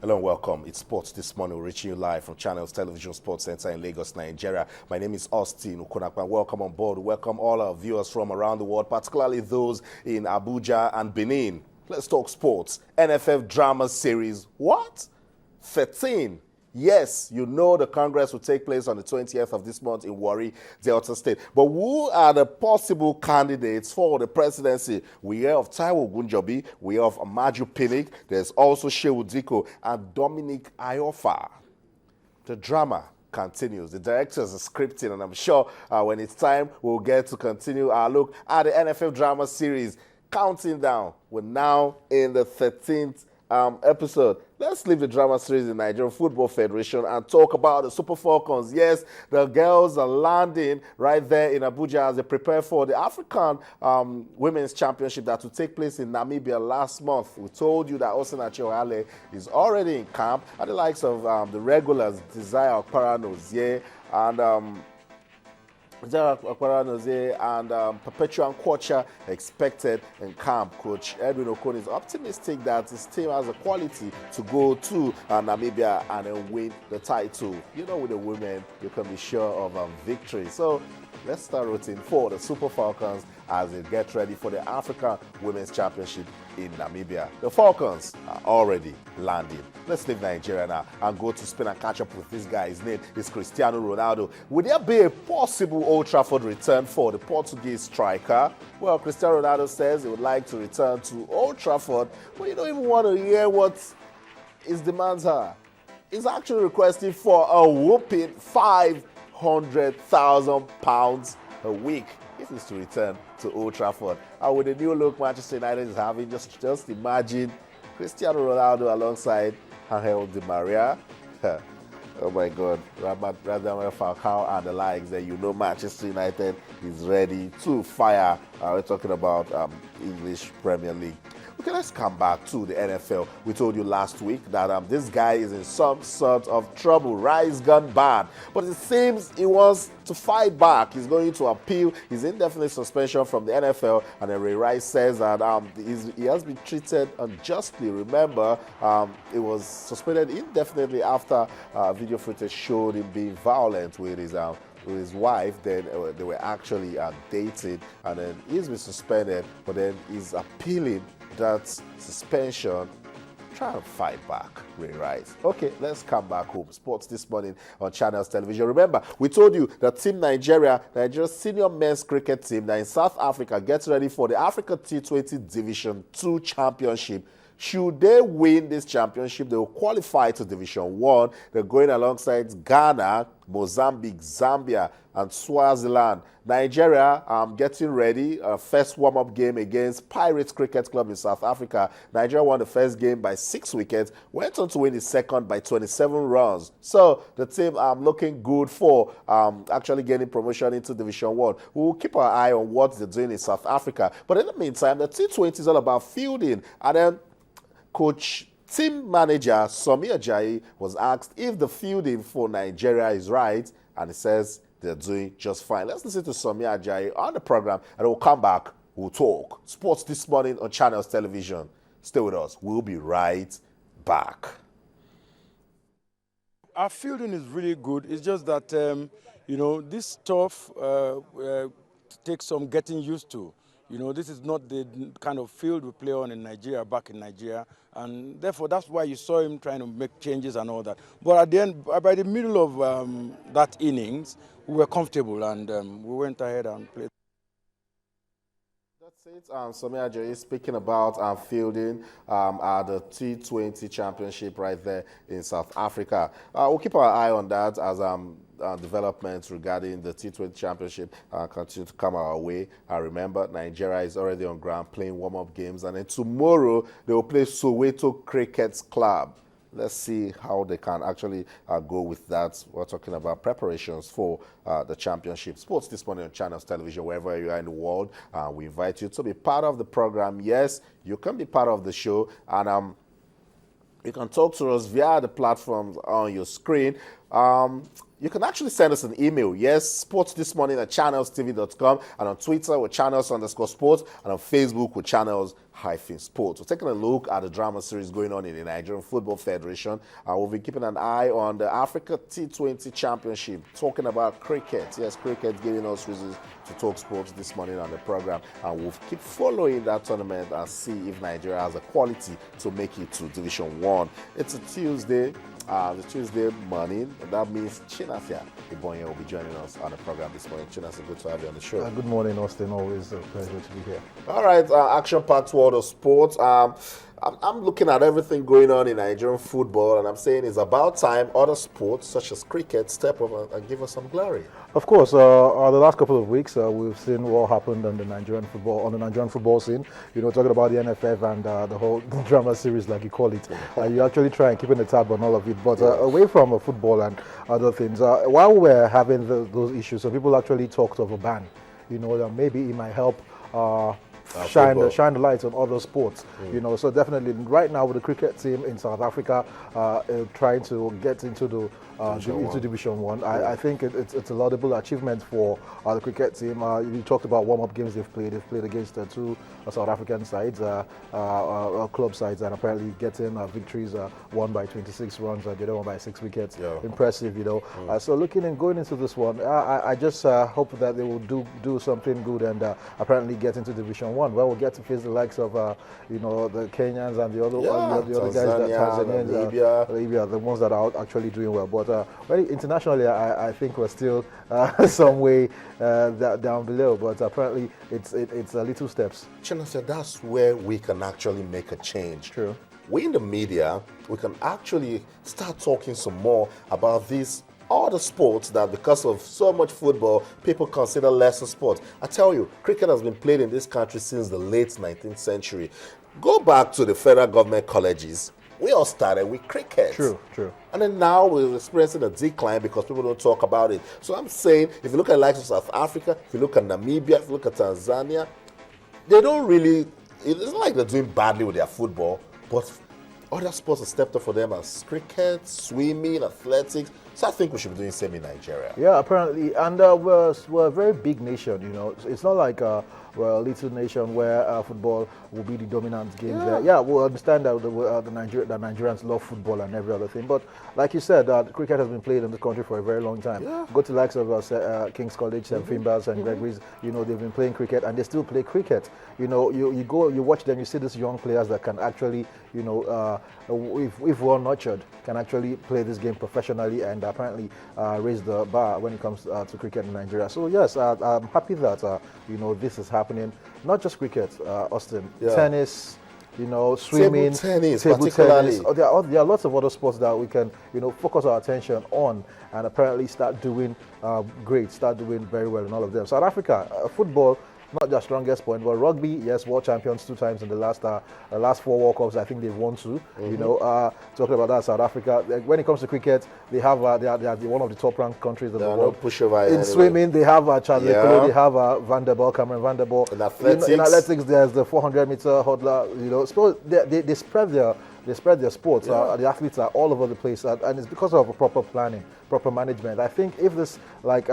Hello and welcome. It's Sports This Morning, reaching you live from Channels Television Sports Center in Lagos, Nigeria. My name is Austin Okunakwa. Welcome on board. Welcome all our viewers from around the world, particularly those in Abuja and Benin. Let's talk sports. NFF drama series. What? 13. Yes, you know the Congress will take place on the 20th of this month in Warri, Delta State. But who are the possible candidates for the presidency? We hear of Taiwo Gunjobi, we hear of Amaju Pinnick, there's also Shehu Diko and Dominic Ayofa. The drama continues. The directors are scripting, and I'm sure when it's time, we'll get to continue our look at the NFF drama series. Counting down, we're now in the 13th episode. Let's leave the drama series in Nigerian Football Federation and talk about the Super Falcons. Yes, the girls are landing right there in Abuja as they prepare for the African Women's Championship that will take place in Namibia last month. We told you that Osinachi Ohale is already in camp, and the likes of the regulars, Desire Okpara-Nozie and Perpetual Quacha expected in camp. Coach Edwin Okon is optimistic that his team has the quality to go to Namibia and then win the title. You know, with the women, you can be sure of a victory. So let's start rooting for the Super Falcons as they get ready for the African Women's Championship in Namibia. The Falcons are already landing. Let's leave Nigeria now and go to Spain and catch up with this guy. His name is Cristiano Ronaldo. Would there be a possible Old Trafford return for the Portuguese striker? Well, Cristiano Ronaldo says he would like to return to Old Trafford, but you don't even want to hear what his demands are. He's actually requesting for a whooping £500,000 a week if he's to return to Old Trafford. And with the new look Manchester United is having, just imagine Cristiano Ronaldo alongside Angel Di Maria. Oh my God, Radamel Falcao and the likes. Then you know Manchester United is ready to fire. We're talking about English Premier League. Okay, let's come back to the NFL. We told you last week that this guy is in some sort of trouble. Rice gone bad. But it seems he wants to fight back. He's going to appeal his indefinite suspension from the NFL. And then Ray Rice says that he has been treated unjustly. Remember, he was suspended indefinitely after video footage showed him being violent with his wife. Then they were actually dating, and then he's been suspended, but then he's appealing that suspension, trying to fight back, Ray Rice. Okay, let's come back home. Sports This Morning on Channels Television. Remember, we told you that Team Nigeria's senior men's cricket team that in South Africa gets ready for the Africa T20 Division 2 Championship. Should they win this championship, they will qualify to Division 1. They're going alongside Ghana, Mozambique, Zambia, and Swaziland. Nigeria getting ready. First warm-up game against Pirates Cricket Club in South Africa. Nigeria won the first game by 6 wickets, went on to win the second by 27 runs. So the team looking good for actually getting promotion into Division 1. We'll keep our eye on what they're doing in South Africa. But in the meantime, the T20 is all about fielding. And then team manager Sanmi Ajayi was asked if the fielding for Nigeria is right, and he says they're doing just fine. Let's listen to Sanmi Ajayi on the program, and we'll come back. We'll talk Sports This Morning on Channels Television. Stay with us. We'll be right back. Our fielding is really good. It's just that, this stuff takes some getting used to. This is not the kind of field we play on in Nigeria, back in Nigeria, and therefore that's why you saw him trying to make changes and all that. But at the end, by the middle of that innings, we were comfortable and we went ahead and played. That's it. Sanmi Ajayi speaking about fielding at the T20 Championship right there in South Africa. We'll keep our eye on that as developments regarding the T20 Championship continue to come our way. Remember, Nigeria is already on ground playing warm-up games, and then tomorrow they will play Soweto Cricket Club. Let's see how they can actually go with that. We're talking about preparations for the championship. Sports This Morning on Channels Television, wherever you are in the world. We invite you to be part of the program. Yes, you can be part of the show, and you can talk to us via the platforms on your screen. you can actually send us an email. Yes, sportsthismorning@channelstv.com, and on Twitter with channels_sports, and on Facebook with channels-sports. We're taking a look at the drama series going on in the Nigerian Football Federation. We'll be keeping an eye on the Africa T20 Championship, talking about cricket. Yes, cricket giving us reasons to talk sports this morning on the program. And we'll keep following that tournament and see if Nigeria has a quality to make it to Division 1. It's a Tuesday. The Tuesday morning, that means Chinafia Ibonye will be joining us on the program this morning. Chinafia, good to have you on the show. Good morning, Austin. Always a pleasure to be here. All right, action-packed world of sports. I'm looking at everything going on in Nigerian football, and I'm saying it's about time other sports, such as cricket, step up and give us some glory. Of course, the last couple of weeks, we've seen what happened on the Nigerian football scene. You know, talking about the NFF and the whole drama series, like you call it. You actually try and keep in the tab on all of it. But away from football and other things, while we're having those issues, some people actually talked of a ban. You know, that maybe it might help shine the light on other sports. You know, so definitely right now with the cricket team in South Africa trying to get into Division 1. I think it's a laudable achievement for the cricket team. You talked about warm-up games they've played. They've played against two South African sides, club sides, and apparently getting victories, one by 26 runs and the other one by 6 wickets. Yeah. Impressive, you know. So looking and going into this one, I just hope that they will do something good and apparently get into Division 1, where we'll get to face the likes of you know, the Kenyans and the other guys, the Tanzanians, Libya, the ones that are actually doing well. But internationally, I think we're still some way down below. But apparently, it's little steps. Chinasa, that's where we can actually make a change. True. We in the media, we can actually start talking some more about these other sports that, because of so much football, people consider lesser sports. I tell you, cricket has been played in this country since the late 19th century. Go back to the federal government colleges. We all started with cricket. True. And then now we're experiencing a decline because people don't talk about it. So I'm saying, if you look at the likes of South Africa, if you look at Namibia, if you look at Tanzania, they don't really, it's not like they're doing badly with their football, but other sports have stepped up for them as cricket, swimming, athletics. So I think we should be doing the same in Nigeria. Yeah, apparently. And we're a very big nation, you know. It's not like we're a little nation where football will be the dominant game there. Yeah, we understand that the Nigerians love football and every other thing. But like you said, cricket has been played in this country for a very long time. Yeah. Go to the likes of King's College, St. Finbarrs and Gregory's. You know, they've been playing cricket and they still play cricket. You know, you go, you watch them, you see these young players that can actually, you know, if well nurtured, can actually play this game professionally and apparently raise the bar when it comes to cricket in Nigeria. So yes, I'm happy that you know, this is happening. Not just cricket, Austin, tennis, you know, swimming, table tennis. There are lots of other sports that we can, you know, focus our attention on and apparently start doing great, start doing very well in all of them. South Africa, football, not their strongest point, but rugby, yes, world champions 2 times in the last 4 World Cups. I think they've won 2. You know, talking about that, South Africa. When it comes to cricket, they have they are one of the top-ranked countries in the world. In swimming, they have Charles Leclerc, they have Cameron Van der Ball. In athletics, there's the 400-meter hurdler. You know, so they spread their sports. The athletes are all over the place, and it's because of a proper planning, proper management. I think if this, like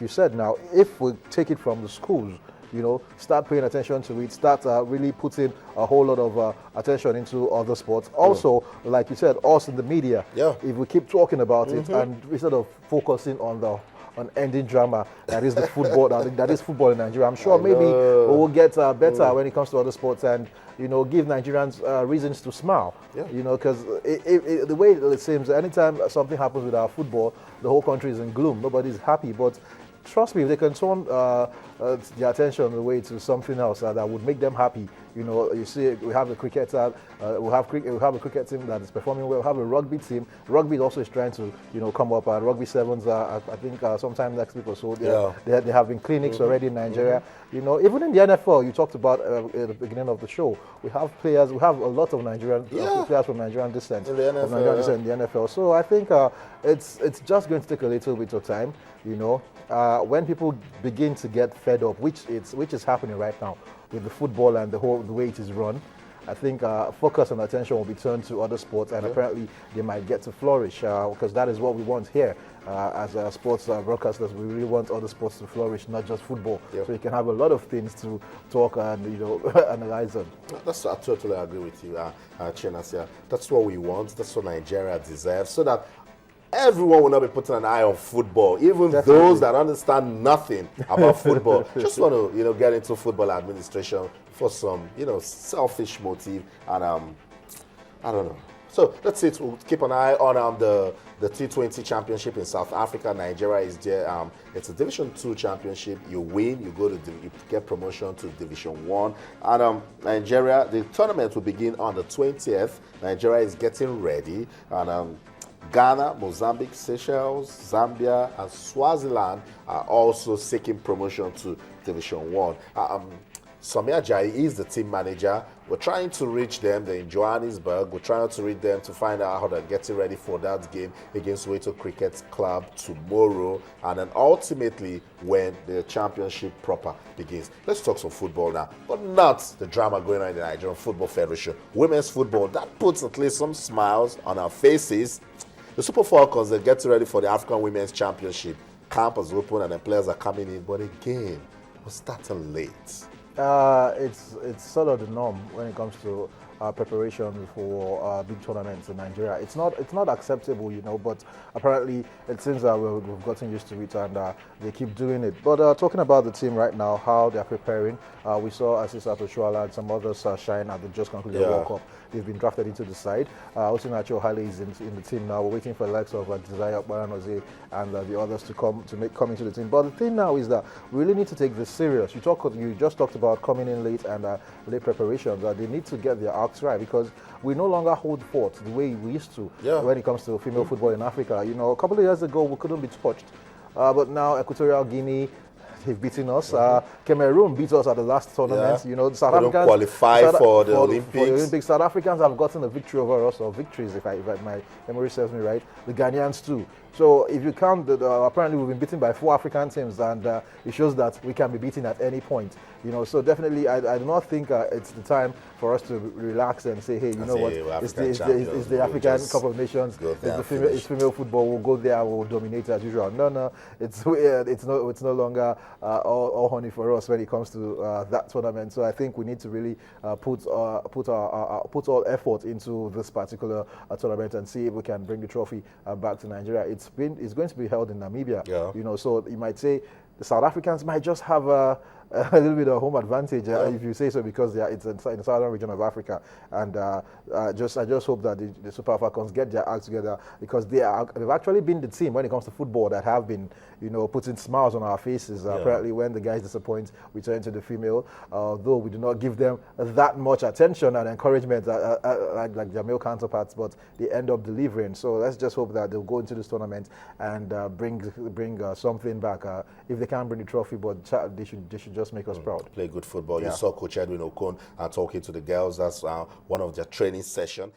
you said now, if we take it from the schools, you know, start paying attention to it, start really putting a whole lot of attention into other sports. Also, like you said, us in the media, if we keep talking about it and instead of focusing on ending drama that is the football, that is football in Nigeria, I'm sure maybe we will get better when it comes to other sports and, you know, give Nigerians reasons to smile. You know, because the way it seems, anytime something happens with our football, the whole country is in gloom. Nobody's happy. But trust me, if they can turn their attention away to something else that would make them happy. You know, you see, we have a cricket we have a cricket team that is performing well. We have a rugby team. Rugby also is trying to, you know, come up. Rugby sevens, I think, sometime next week or so. They have been clinics already in Nigeria. You know, even in the NFL, you talked about at the beginning of the show. We have players. We have a lot of Nigerian players from Nigerian descent in the NFL. So I think it's just going to take a little bit of time. You know, when people begin to get fed up, which is happening right now with the football and the way it is run, I think focus and attention will be turned to other sports, and apparently they might get to flourish because that is what we want here. As sports broadcasters, we really want other sports to flourish, not just football. So you can have a lot of things to talk and analyze on. I totally agree with you, Chinasya. That's what we want. That's what Nigeria deserves, so that everyone will not be putting an eye on football, even those that understand nothing about football. Just want to, get into football administration for some, selfish motive, and I don't know. So that's it. We'll keep an eye on the T20 Championship in South Africa. Nigeria is there. It's a Division 2 championship. You win, you get promotion to Division 1. And Nigeria, the tournament will begin on the 20th. Nigeria is getting ready. And Ghana, Mozambique, Seychelles, Zambia, and Swaziland are also seeking promotion to Division 1. Sanmi Ajayi is the team manager. We're trying to reach them. They're in Johannesburg. We're trying to reach them to find out how they're getting ready for that game against Soweto Cricket Club tomorrow. And then ultimately when the championship proper begins. Let's talk some football now, but not the drama going on in the Nigerian Football Federation. Women's football, that puts at least some smiles on our faces. The Super Falcons, they're getting ready for the African Women's Championship. Camp is open and the players are coming in, but again, we're starting late. It's sort of the norm when it comes to preparation for big tournaments in Nigeria. It's not acceptable, but apparently it seems that we've gotten used to it, and they keep doing it. But talking about the team right now, how they're preparing, we saw Asisa Toshuala and some others shine at the just concluded World Cup. They've been drafted into the side. Osinacho Haile is in the team now. We're waiting for the likes of Desire Baranoze and the others to come into the team. But the thing now is that we really need to take this serious. You just talked about coming in late and late preparations. They need to get their acts right, because we no longer hold fort the way we used to when it comes to female football in Africa. A couple of years ago we couldn't be touched, but now Equatorial Guinea, they've beaten us. Cameroon beat us at the last tournament. South Africans qualify for the Olympics. South Africans have gotten a victory over us, or victories, if my memory serves me right. The Ghanaians too. So if you count, apparently we've been beaten by 4 African teams, and it shows that we can be beaten at any point. So definitely, I do not think it's the time for us to relax and say, hey, it's the African Cup of Nations, it's female football. We'll go there and we'll dominate as usual. No, it's no longer all honey for us when it comes to that tournament. So I think we need to really put all effort into this particular tournament and see if we can bring the trophy back to Nigeria. It's going to be held in Namibia. So you might say the South Africans might just have a little bit of home advantage, if you say so, because it's in the southern region of Africa. And I just hope that the Super Falcons get their act together, because they've actually been the team when it comes to football that have been, putting smiles on our faces. Apparently, when the guys disappoint, we turn to the female, though we do not give them that much attention and encouragement like their male counterparts, but they end up delivering. So let's just hope that they'll go into this tournament and bring something back. If they can't bring the trophy, but they should just make us proud. Play good football. You saw Coach Edwin Okon talking to the girls. That's one of their training sessions.